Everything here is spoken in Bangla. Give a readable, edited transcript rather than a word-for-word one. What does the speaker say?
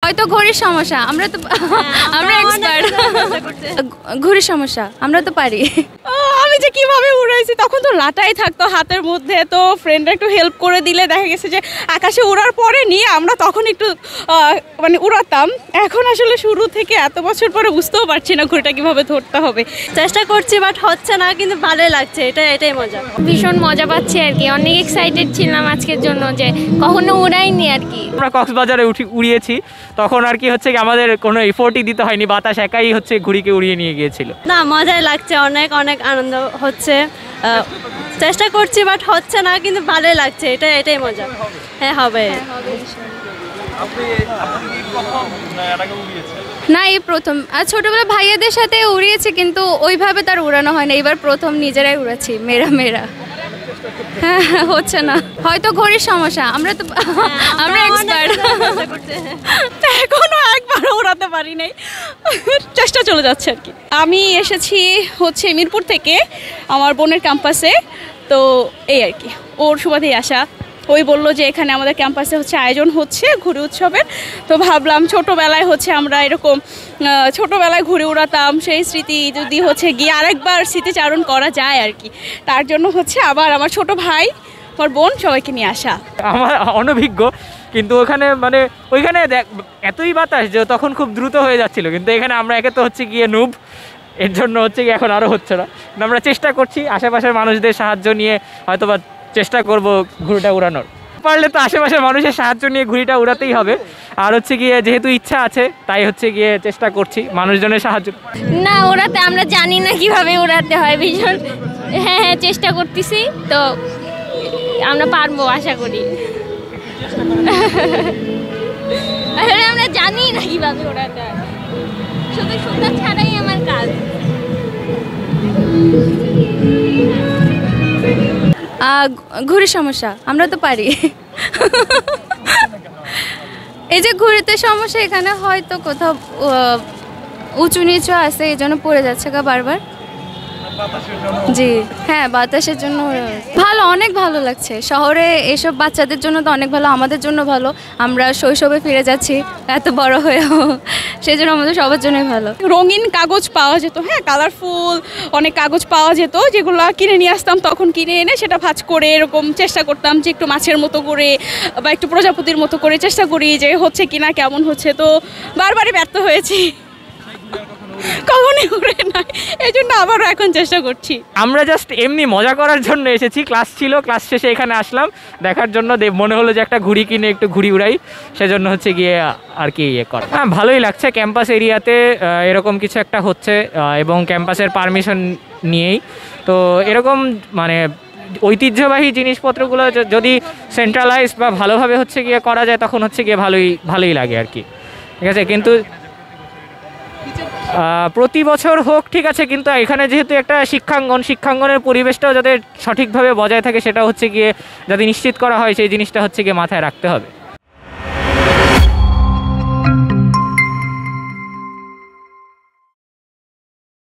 হয়তো ঘড়ির সমস্যা, আমরা তো আমরা এক্সপার্ট। ঘড়ির সমস্যা, আমরা তো পারি। আমি যে কিভাবে উড়াইছি, তখন তো লাটাই থাকতো হাতের মধ্যে, তো ফ্রেন্ডরা একটু হেল্প করে দিলে দেখা গেছে যে আকাশে উড়ার পরে নিয়ে আমরা তখন একটু মানে উড়াতাম। এখন আসলে শুরু থেকে এত বছর পরে বুঝতেও পারছি না ঘড়িটা কিভাবে ধরতে হবে। চেষ্টা করছি বাট হচ্ছে না, কিন্তু ভালোই লাগছে, এটাই মজা। ভীষণ মজা পাচ্ছি আর কি, অনেক এক্সাইটেড ছিলাম আজকের জন্য, যে কখনো উড়াইনি আর কি। আমরা কক্সবাজারে উড়িয়েছি, তখন আর কি হচ্ছে কি আমাদের কোনো এফোর্টই দিতে হয়নি, বাতাস একাই হচ্ছে ঘুড়িকে উড়িয়ে নিয়ে গিয়েছিল। না, মজাই লাগছে, অনেক অনেক আনন্দ হচ্ছে। চেষ্টা করছি বাট হচ্ছে না, কিন্তু ভালোই লাগছে, এটাই মজা। হ্যাঁ, হবে। না, এই প্রথম। আর ছোটবেলা ভাইয়াদের সাথে উড়িয়েছি, কিন্তু ওইভাবে তার উড়ানো হয় না, এবার প্রথম নিজেরাই উড়াচ্ছি। মেরা হ্যাঁ, হচ্ছে না, হয়তো ঘড়ির সমস্যা, আমরা তো আমরা এক্সপার্ট। এখনো একবারও উড়াতে পারি নাই, চেষ্টা চলে যাচ্ছে আর কি। আমি এসেছি হচ্ছে মিরপুর থেকে আমার বোনের ক্যাম্পাসে, তো এই আর কি ওর সুবাদেই আসা। ওই বললো যে এখানে আমাদের ক্যাম্পাসে হচ্ছে আয়োজন হচ্ছে ঘুড়ি উৎসবের, তো ভাবলাম ছোটোবেলায় হচ্ছে আমরা এরকম ছোটোবেলায় ঘুড়ি উড়াতাম, সেই স্মৃতি যদি হচ্ছে গিয়ে আরেকবার স্মৃতিচারণ করা যায় আর কি, তার জন্য হচ্ছে আবার আমার ছোট ভাই, আমার বোন সবাইকে নিয়ে আসা। আমার অনভিজ্ঞ, কিন্তু ওখানে মানে ওইখানে এতই বাতাস যে তখন খুব দ্রুত হয়ে যাচ্ছিল, কিন্তু এখানে আমরা একে তো হচ্ছে গিয়ে নুব, এর জন্য হচ্ছে কি এখন আরও হচ্ছে না। আমরা চেষ্টা করছি আশেপাশের মানুষদের সাহায্য নিয়ে, হয়তো বা চেষ্টা করব ঘুড়িটা উড়ানোর। পারলে তো আশেপাশের মানুষের সাহায্য নিয়ে ঘুড়িটা উড়াতেই হবে, আর হচ্ছে গিয়ে যেহেতু ইচ্ছা আছে তাই হচ্ছে গিয়ে চেষ্টা করছি মানুষজনের সাহায্য। না, উড়াতে আমরা জানি না কিভাবে উড়াতে হয়, ভীষণ হ্যাঁ চেষ্টা করতেছি, তো আমরা পারবো আশা করি। আসলে আমরা জানি না কিভাবে উড়াতে হয়, শুধু সুতা ছাড়াই আমার কাজ। ঘুড়ির সমস্যা, আমরা তো পারি। এই যে ঘুড়িতে সমস্যা, এখানে হয়তো কোথাও উঁচু নিচু আছে, এই জন্য পড়ে যাচ্ছে বারবার। জি হ্যাঁ, বাতাসের জন্য ভালো, অনেক ভালো লাগছে। শহরে এসব বাচ্চাদের জন্য তো অনেক ভালো, আমাদের জন্য ভালো, আমরা শৈশবে ফিরে যাচ্ছি এত বড় হয়েও, সেই জন্য আমাদের সবার জন্যই ভালো। রঙিন কাগজ পাওয়া যেত, হ্যাঁ কালারফুল অনেক কাগজ পাওয়া যেত, যেগুলো কিনে নিয়ে আসতাম, তখন কিনে এনে সেটা ভাঁজ করে এরকম চেষ্টা করতাম যে একটু মাছের মতো করে বা একটু প্রজাপতির মতো করে চেষ্টা করি যে হচ্ছে কিনা, কেমন হচ্ছে, তো বারবারই ব্যর্থ হয়েছি, কখনই উড়ে নাই, এই জন্য আবারও এখন চেষ্টা করছি। আমরা জাস্ট এমনি মজা করার জন্য এসেছি, ক্লাস ছিল, ক্লাস শেষে এখানে আসলাম দেখার জন্য, মনে হলো যে একটা ঘুড়ি কিনে একটু ঘুড়ি উড়াই, সেজন্য হচ্ছে গিয়ে আর কি ইয়ে কর। হ্যাঁ, ভালোই লাগছে, ক্যাম্পাস এরিয়াতে এরকম কিছু একটা হচ্ছে, এবং ক্যাম্পাসের পারমিশন নিয়েই, তো এরকম মানে ঐতিহ্যবাহী জিনিসপত্রগুলো যদি সেন্ট্রালাইজ বা ভালোভাবে হচ্ছে গিয়ে করা যায়, তখন হচ্ছে গিয়ে ভালোই লাগে আর কি, ঠিক আছে। কিন্তু প্রতি বছর হোক ঠিক আছে, কিন্তু এখানে যেহেতু একটা শিক্ষাঙ্গনের পরিবেশটাও যাতে সঠিকভাবে বজায় থাকে, সেটা হচ্ছে গিয়ে যাতে নিশ্চিত করা হয়, সেই জিনিসটা হচ্ছে গিয়ে মাথায় রাখতে হবে।